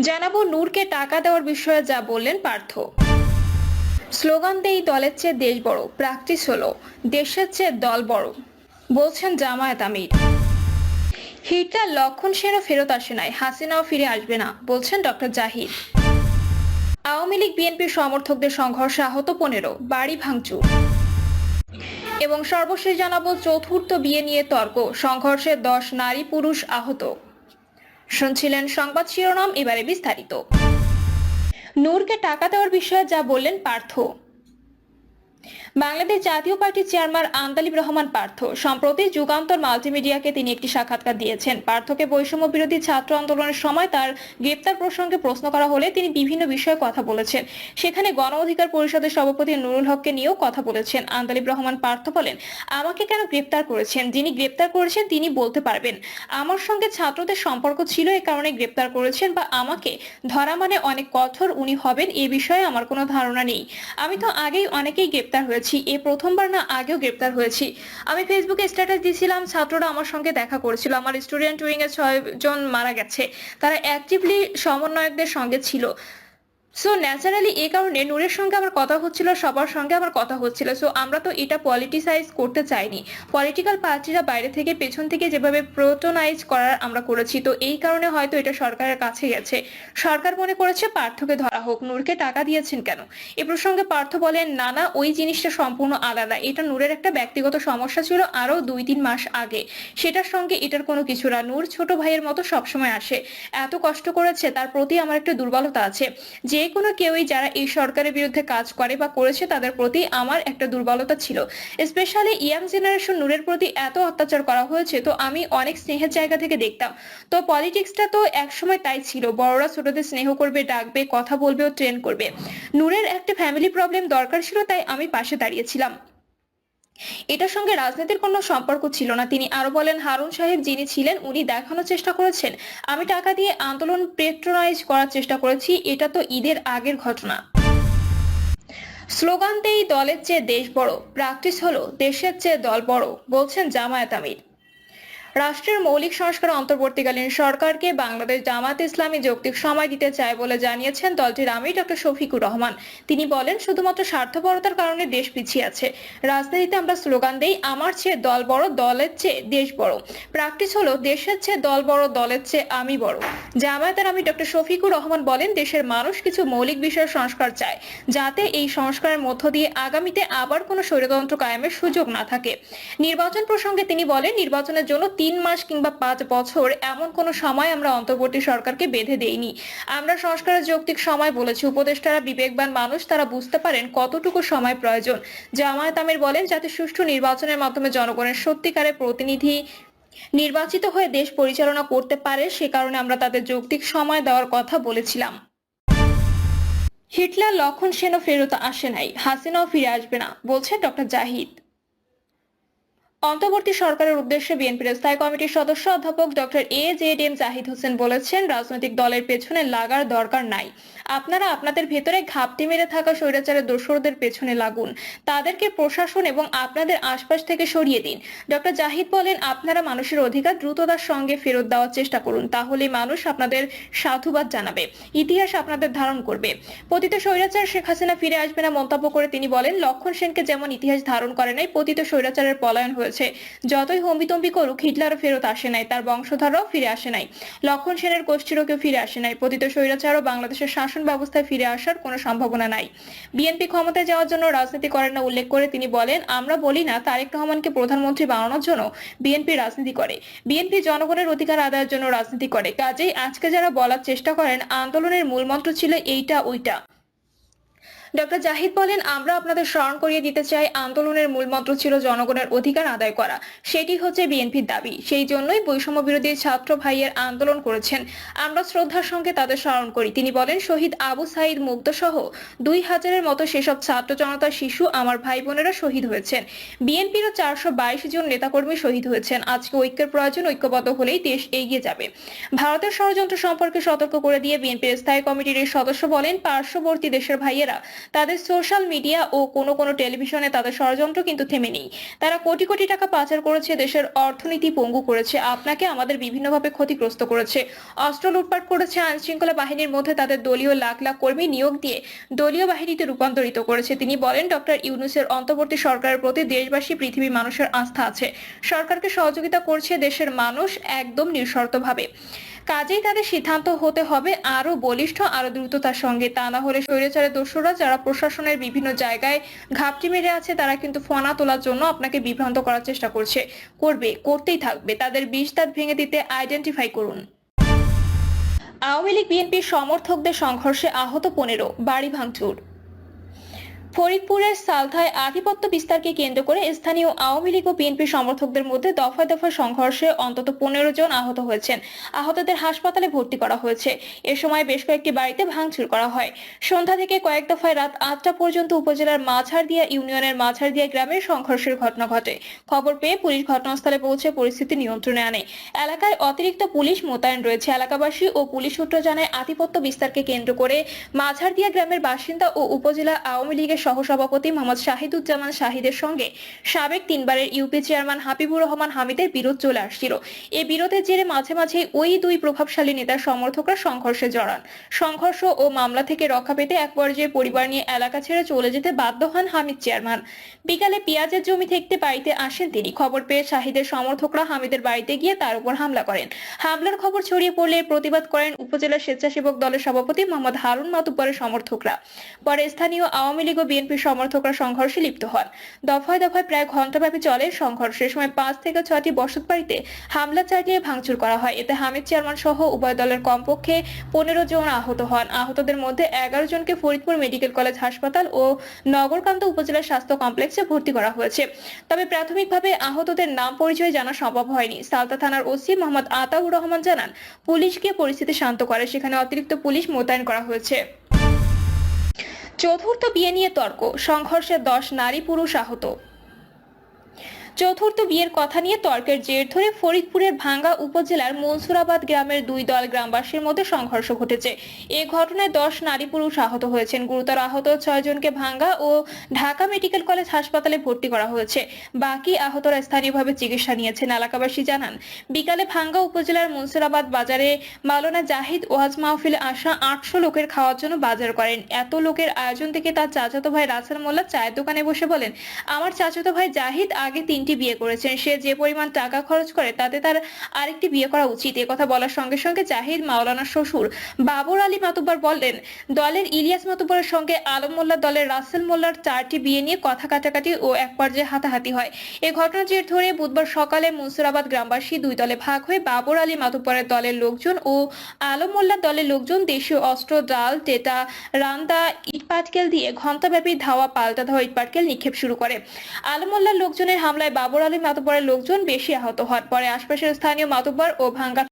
জানাবো নূরকে টাকা দেওয়ার বিষয়ে যা বললেন পার্থ। স্লোগান দেই দলের চেয়ে দেশ বড়, প্র্যাকটিস হলো দেশের চেয়ে দল বড়, বলছেন জামায়াত আমির। হিটলার লক্ষণ সেনও ফেরত আসে নাই, হাসিনাও ফিরে আসবে না, বলছেন ডক্টর জাহিদ। আওয়ামী লীগ বিএনপির সমর্থকদের সংঘর্ষে আহত 15, বাড়ি ভাঙচুর। এবং সর্বশেষ জানাবো চতুর্থ বিয়ে নিয়ে তর্ক, সংঘর্ষে 10 নারী পুরুষ আহত। শুনছিলেন সংবাদ শিরোনাম, এবারে বিস্তারিত। নূরকে টাকা দেওয়ার বিষয়ে যা বললেন পার্থ। বাংলাদেশ জাতীয় পার্টির চেয়ারম্যান আন্দালিব রহমান পার্থ সম্প্রতি যুগান্তর মাল্টিমিডিয়াকে তিনি একটি সাক্ষাৎকার দিয়েছেন। পার্থকে বৈষম্য বিরোধী ছাত্র আন্দোলনের সময় তার গ্রেপ্তার প্রসঙ্গে প্রশ্ন করা হলে তিনি বিভিন্ন বিষয়ে কথা বলেছেন। সেখানে গণ অধিকার পরিষদের সভাপতি নুরুল হককে নিয়েও কথা বলেছেন। আন্দালিব রহমান পার্থ বলেন, আমাকে কেন গ্রেপ্তার করেছেন, যিনি গ্রেপ্তার করেছেন তিনি বলতে পারবেন। আমার সঙ্গে ছাত্রদের সম্পর্ক ছিল, এ কারণে গ্রেপ্তার করেছেন, বা আমাকে ধরা মানে অনেক কঠোর উনি হবেন এ বিষয়ে আমার কোনো ধারণা নেই। আমি তো আগেই অনেকেই গ্রেপ্তার হয়েছি, এ প্রথমবার না, আগেও গ্রেপ্তার হয়েছি। আমি ফেসবুকে স্ট্যাটাস দিয়েছিলাম, ছাত্ররা আমার সঙ্গে দেখা করেছিল। আমার স্টুডেন্ট উইং এ 6 জন মারা গেছে, তারা অ্যাক্টিভলি সমন্বয়কদের সঙ্গে ছিল। সো ন্যাচারালি এই কারণে নূরের সঙ্গে আমার কথা হচ্ছিল, সবার সঙ্গে আমার কথা হচ্ছিল। সো আমরা তো এটা পলিটিসাইজ করতে চাইনি। পলিটিক্যাল পার্টিরা বাইরে থেকে পেছন থেকে যেভাবে প্রোটোনাইজ করার আমরা করেছি, তো এই কারণে হয়তো এটা সরকারের কাছে গেছে। সরকার মনে করেছে পার্থকে ধরা হোক। নূরকে টাকা দিয়েছেন কেন এ প্রসঙ্গে পার্থ বলেন, না ওই জিনিসটা সম্পূর্ণ আলাদা। এটা নূরের একটা ব্যক্তিগত সমস্যা ছিল আরো 2-3 মাস আগে, সেটার সঙ্গে এটার কোনো কিছু না। নূর ছোট ভাইয়ের মতো সবসময় আসে, এত কষ্ট করেছে, তার প্রতি আমার একটা দুর্বলতা আছে। যে কোনো কেউই যারা এই সরকারের বিরুদ্ধে কাজ করে বা করেছে তাদের প্রতি আমার একটা দুর্বলতা ছিল। স্পেশালি ইয়াং জেনারেশন নূরের প্রতি এত অত্যাচার করা হয়েছে, তো আমি অনেক স্নেহের জায়গা থেকে দেখতাম। তো পলিটিক্সটা তো একসময় তাই ছিল, বড়রা ছোটদের স্নেহ করবে, ডাকবে, কথা বলবে ও ট্রেন করবে। নূরের একটা ফ্যামিলি প্রবলেম দরকার ছিল, তাই আমি পাশে দাঁড়িয়েছিলাম। এটার সঙ্গে রাজনীতির কোনো সম্পর্ক ছিল না। তিনি আরো বলেন, হারুন সাহেব যিনি ছিলেন উনি দেখানোর চেষ্টা করেছেন আমি টাকা দিয়ে আন্দোলন পেট্রোনাইজ করার চেষ্টা করেছি। এটা তো ঈদের আগের ঘটনা। স্লোগান দেই দলের চেয়ে দেশ বড়, প্র্যাকটিস হলো দেশের চেয়ে দল বড়, বলছেন জামায়াত আমির। রাষ্ট্রের মৌলিক সংস্কার অন্তর্বর্তীকালীন সরকারকে বাংলাদেশ জামায়াত ইসলামী যৌক্তিক সময় দিতে চায় বলে জানিয়েছেন দলটির আমির ডক্টর শফিকুর রহমান। তিনি বলেন, শুধুমাত্র স্বার্থপরতার কারণে দেশ পিছিয়ে আছে। রাজনীতিতে আমরা স্লোগান দেই আমার চেয়ে দল বড়, দলের চেয়ে দেশ বড়। প্র্যাকটিস হলো দেশের চেয়ে দল বড়, দলের চেয়ে আমি বড়। জামায়াতের আমির ডক্টর শফিকুর রহমান বলেন, দেশের মানুষ কিছু মৌলিক বিষয়ের সংস্কার চায়, যাতে এই সংস্কারের মধ্য দিয়ে আগামীতে আবার কোনো স্বৈরতন্ত্র কায়েমের সুযোগ না থাকে। নির্বাচন প্রসঙ্গে তিনি বলেন, নির্বাচনের জন্য 3 মাস কিংবা 5 বছর এমন কোনো সময় আমরা অন্তর্বর্তী সরকারকে বেঁধে দেইনি। আমরা সংস্কারের যৌক্তিক সময় বলেছি। উপদেষ্টারা বিবেকবান মানুষ, তারা বুঝতে পারেন কতটুকু সময় প্রয়োজন। জামায়াত আমির বলেন, যাতে সুষ্ঠু নির্বাচনের মাধ্যমে জনগণের সত্যিকারের প্রতিনিধি নির্বাচিত হয়ে দেশ পরিচালনা করতে পারে, সে কারণে আমরা তাদের যৌক্তিক সময় দেওয়ার কথা বলেছিলাম। হিটলার লক্ষণ সেনও ফেরত আসে নাই, হাসিনাও ফিরে আসবে না, বলছে ডক্টর জাহিদ। অন্তর্বর্তী সরকারের উদ্দেশ্যে বিএনপির স্থায়ী কমিটির সদস্য অধ্যাপক ডক্টর AJM জাহিদ হোসেন বলেছেন, রাজনৈতিক দলের পেছনে লাগার দরকার নাই। আপনারা আপনাদের ভেতরে ঘাপটি মেরে থাকা স্বৈরাচারের দোসরদের পেছনে লাগুন, তাদেরকে প্রশাসন এবং আপনাদের আশপাশ থেকে সরিয়ে দিন। ডক্টর জাহিদ বলেন, আপনারা মানুষের অধিকার দ্রুততার সঙ্গে ফেরত দেওয়ার চেষ্টা করুন, তাহলে মানুষ আপনাদের সাধুবাদ জানাবে, ইতিহাস আপনাদের ধারণ করবে। পতিত স্বৈরাচার শেখ হাসিনা ফিরে আসবে না মন্তব্য করে তিনি বলেন, লক্ষণ সেনকে যেমন ইতিহাস ধারণ করে নাই, পতিত স্বৈরাচারের পলায়ন হয়েছে। যতই হম্বিতম্বি করুক, হিটলারও ফেরত আসে নাই, তার বংশধররাও ফিরে আসে নাই, লক্ষণ সেনের গোষ্ঠীরও কেউ ফিরে আসে নাই। পতিত স্বৈরাচারও বাংলাদেশের শাসন ব্যবস্থায় ফিরে আসার কোনো সম্ভাবনা নাই। বিএনপি ক্ষমতায় যাওয়ার জন্য রাজনীতি করে না উল্লেখ করে তিনি বলেন, আমরা বলি না তারেক রহমানকে প্রধানমন্ত্রী বানানোর জন্য বিএনপি রাজনীতি করে। বিএনপি জনগণের অধিকার আদায়ের জন্য রাজনীতি করে। কাজেই আজকে যারা বলার চেষ্টা করেন আন্দোলনের মূলমন্ত্র ছিল এইটা ওইটা। ডক্টর জাহিদ বলেন, আমরা আপনাদের স্মরণ করিয়ে দিতে চাই, আন্দোলনের মূলমন্ত্র ছিল জনগণের অধিকার আদায় করা। সেটি হচ্ছে বিএনপির দাবি। সেই জন্যই বৈষম্য বিরোধী ছাত্র ভাইয়ের আন্দোলন করেছেন। আমরা শ্রদ্ধার সঙ্গে তাদের স্মরণ করি। তিনি বলেন, শহীদ আবু সাইদ মুগ্ধ সহ 2000-এর মতো সেসব ছাত্র জনতা, শিশু, আমার ভাই বোনেরা শহীদ হয়েছেন। বিএনপিরও 422 জন নেতাকর্মী শহীদ হয়েছেন। আজকে ঐক্যের প্রয়োজন, ঐক্যবদ্ধ হলেই দেশ এগিয়ে যাবে। ভারতের ষড়যন্ত্র সম্পর্কে সতর্ক করে দিয়ে বিএনপির স্থায়ী কমিটির এই সদস্য বলেন, পার্শ্ববর্তী দেশের ভাইয়েরা তাদের সোশ্যাল মিডিয়া ও কোনো টেলিভিশনে তাদের ষড়যন্ত্র কিন্তু থেমে নেই। তারা কোটি কোটি টাকা পাচার করেছে, দেশের অর্থনীতি পঙ্গু করেছে, আপনাকে আমাদের বিভিন্নভাবে ক্ষতিগ্রস্ত করেছে, অস্ত্র লুটপাট করেছে, আইন শৃঙ্খলা বাহিনীর মধ্যে তাদের দলীয় লাখ লাখ কর্মী নিয়োগ দিয়ে দলীয় বাহিনীতে রূপান্তরিত করেছে। তিনি বলেন, ডক্টর ইউনূসের অন্তর্বর্তী সরকারের প্রতি দেশবাসী, পৃথিবীর মানুষের আস্থা আছে। সরকারকে সহযোগিতা করছে দেশের মানুষ একদম নিঃশর্তভাবে। কাজেই তাদের সিদ্ধান্ত হতে হবে আরো বলিষ্ঠ, আরো দ্রুততার সঙ্গে। তা না হলে স্বৈরাচারের দস্যুরা যারা প্রশাসনের বিভিন্ন জায়গায় ঘাপটি মেরে আছে, তারা কিন্তু ফনা তোলার জন্য আপনাকে বিভ্রান্ত করার চেষ্টা করতেই থাকবে। তাদের বিষ দাঁত ভেঙে দিতে আইডেন্টিফাই করুন। আওয়ামী লীগ বিএনপির সমর্থকদের সংঘর্ষে আহত 15, বাড়ি ভাঙচুর। ফরিদপুরের সালথায় আধিপত্য বিস্তারকে কেন্দ্র করে স্থানীয় আওয়ামী লীগ ও বিএনপি সমর্থকদের মধ্যে দফায় দফায় সংঘর্ষে অন্তত 15 জন আহত হয়েছেন। আহতদের হাসপাতালে ভর্তি করা হয়েছে। এ সময় বেশ কয়েকটি বাড়িতে ভাঙচুর করা হয়। সন্ধ্যা থেকে কয়েক দফায় রাত 8টা পর্যন্ত উপজেলার মাঝারদিয়া ইউনিয়নের মাঝারদিয়া গ্রামে সংঘর্ষের ঘটনা ঘটে। খবর পেয়ে পুলিশ ঘটনাস্থলে পৌঁছে পরিস্থিতি নিয়ন্ত্রণে আনে। এলাকায় অতিরিক্ত পুলিশ মোতায়েন রয়েছে। এলাকাবাসী ও পুলিশ সূত্র জানায়, আধিপত্য বিস্তারকে কেন্দ্র করে মাঝারদিয়া গ্রামের বাসিন্দা ও উপজেলা আওয়ামী লীগের সহসভাপতি মোহাম্মদ শাহিদুজ্জামান শাহিদের সঙ্গে সাবেক 3বারের ইউপি চেয়ারম্যান হাবিবুর রহমান হামিদের বিরোধ চলে আসছিল। এই বিরোধের জেরে মাঝে মাঝে ওই দুই প্রভাবশালী নেতার সমর্থকরা সংঘর্ষে জড়ান। সংঘর্ষ ও মামলা থেকে রক্ষা পেতে এক পর্যায়ে পরিবার নিয়ে এলাকা ছেড়ে চলে যেতে বাধ্য হন হামিদ চেয়ারম্যান। বিকালে পেঁয়াজের জমি থেকে বাড়িতে আসেন তিনি। খবর পেয়ে শাহিদের সমর্থকরা হামিদের বাড়িতে গিয়ে তার উপর হামলা করেন। হামলার খবর ছড়িয়ে পড়লে প্রতিবাদ করেন উপজেলা স্বেচ্ছাসেবক দলের সভাপতি মোহাম্মদ হারুন মাতুব্বরের সমর্থকরা। পরে স্থানীয় আওয়ামী লীগ ও বিএনপির সমর্থকরা সংঘর্ষে লিপ্ত হন। দফায় দফায় প্রায় ঘণ্টাব্যাপী চলে সংঘর্ষের সময় 5 থেকে 6টি বসত বাড়িতে হামলা চালিয়ে ভাঙচুর করা হয়। এতে হামিদ চেয়ারম্যান সহ উভয় দলের কমপক্ষে 15 জন আহত হন। আহতদের মধ্যে 11 জনকে ফরিদপুর মেডিকেল কলেজ হাসপাতাল ও নগরকান্ত উপজেলা স্বাস্থ্য কমপ্লেক্সে ভর্তি করা হয়েছে। তবে প্রাথমিকভাবে আহতদের নাম পরিচয় জানা সম্ভব হয়নি। সালতা থানার ওসি মোহাম্মদ আতাউর রহমান জানান, পুলিশ গিয়ে পরিস্থিতি শান্ত করে। সেখানে অতিরিক্ত পুলিশ মোতায়েন করা হয়েছে। চতুর্থ বিয়ে নিয়ে তর্ক, সংঘর্ষে 10 নারী পুরুষ আহত। চতুর্থ বিয়ের কথা নিয়ে তর্কের জের ধরে ফরিদপুরের ভাঙ্গা উপজেলার মনসুরাবাদ গ্রামের দুই দল গ্রামবাসীর মধ্যে সংঘর্ষ ঘটেছে। এই ঘটনায় 10 নারী পুরুষ আহত হয়েছেন। গুরুতর আহত 6 জনকে ভাঙ্গা ও ঢাকা মেডিকেল কলেজ হাসপাতালে ভর্তি করা হয়েছে। বাকি আহতরা স্থানীয়ভাবে চিকিৎসা নিয়েছেন। এলাকাবাসী জানান, বিকালে ভাঙ্গা উপজেলার মনসুরাবাদ বাজারে মাওলানা জাহিদ ওয়াজ মাহফিলে আসা 800 লোকের খাওয়ার জন্য বাজার করেন। এত লোকের আয়োজন থেকে তার চাচাতো ভাই রাসেল মোল্লা চায়ের দোকানে বসে বলেন, আমার চাচাতো ভাই জাহিদ আগে 3টি বিয়ে করেছেন। সে যে পরিমাণ টাকা খরচ করে তাতে তার আরেকটি বিয়ে করা উচিত। কথা বলার সঙ্গে সঙ্গে জাহিদ মাওলানার শ্বশুর বাবর আলী মাতুব্বর বললেন, দলের ইলিয়াস মাতুব্বরের সঙ্গে আলম মোল্লা দলের রাসেল মোল্লার 4টি বিয়ে নিয়ে কথা কাটাকাটি ও এক পর্যায়ে হাতাহাতি হয়। এই ঘটনার জের ধরে বুধবার সকালে মনসুরাবাদ গ্রামবাসী দুই দলে ভাগ হয়ে বাবর আলী মাতুব্বরের দলের লোকজন ও আলম মোল্লার দলের লোকজন দেশীয় অস্ত্র, ডাল, টেটা, রান্দা, ইটপাটকেল দিয়ে ঘণ্টাব্যাপী ধাওয়া পাল্টা ধাওয়া ইটপাটকেল নিক্ষেপ শুরু করে। আলম মোল্লার লোকজনের হামলায় বাবর আলী মাতুব্বরের লোকজন বেশি আহত হন। পরে আশপাশের স্থানীয় মাতুব্বর ও ভাঙ্গা